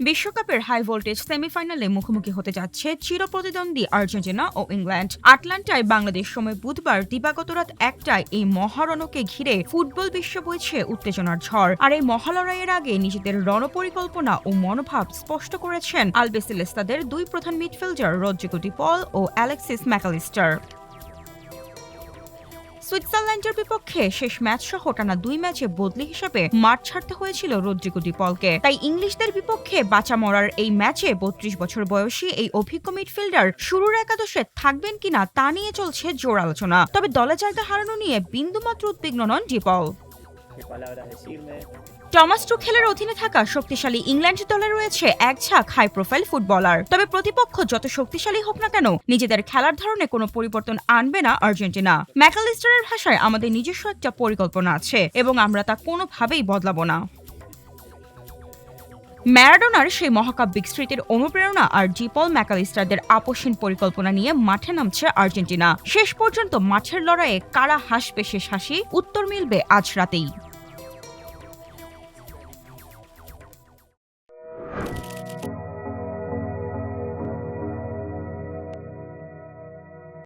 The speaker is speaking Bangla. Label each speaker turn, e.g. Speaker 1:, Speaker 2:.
Speaker 1: বিশ্বকাপের হাই ভোল্টেজ সেমিফাইনালে মুখোমুখি হতে যাচ্ছে চিরপ্রতিদ্বন্দ্বী আর্জেন্টিনা ও ইংল্যান্ড। আটলান্টায় বাংলাদেশ সময় বুধবার দিবাগত রাত 1টায় এই মহারণকে ঘিরে ফুটবল বিশ্ব বইছে উত্তেজনার ঝড়। আর এই মহালড়াইয়ের আগে নিজেদের রণপরিকল্পনা ও মনোভাব স্পষ্ট করেছেন আলবিসেলেস্তাদের দুই প্রধান মিডফিল্ডার রদ্রিগো ডি পল ও অ্যালেক্সিস ম্যাকালিস্টার। সুইজারল্যান্ডের বিপক্ষে শেষ ম্যাচ সহ টানা 2 ম্যাচে বদলি হিসেবে মাঠ ছাড়তে হয়েছিল রদ্রিগো ডি পলকে। তাই ইংলিশদের বিপক্ষে বাঁচা মরার এই ম্যাচে 32 বছর বয়সী এই অভিজ্ঞ মিডফিল্ডার শুরুর একাদশে থাকবেন কিনা তা নিয়ে চলছে জোর আলোচনা। তবে দলে জায়গা হারানো নিয়ে বিন্দুমাত্র উদ্বিগ্ন নন ডি পল। টমাস টুখেলের অধীনে থাকা শক্তিশালী ইংল্যান্ড দলে রয়েছে এক ঝাঁক হাই প্রোফাইল ফুটবলার। তবে প্রতিপক্ষ যত শক্তিশালী হোক না কেন, নিজেদের খেলার ধরনে কোনো পরিবর্তন আনবে না আর্জেন্টিনা। ম্যাকালিস্টারের ভাষায়, আমাদের নিজস্ব একটা পরিকল্পনা আছে এবং আমরা তা কোনোভাবেই বদলাবো না। ম্যারাডোনার সেই মহাকাব্যিক স্মৃতির অনুপ্রেরণা আর ডি পল ম্যাকালিস্টারদের আপসহীন পরিকল্পনা নিয়ে মাঠে নামছে আর্জেন্টিনা। শেষ পর্যন্ত মাঠের লড়াইয়ে কারা হাসবে শেষ হাসি, উত্তর মিলবে আজ রাতেই।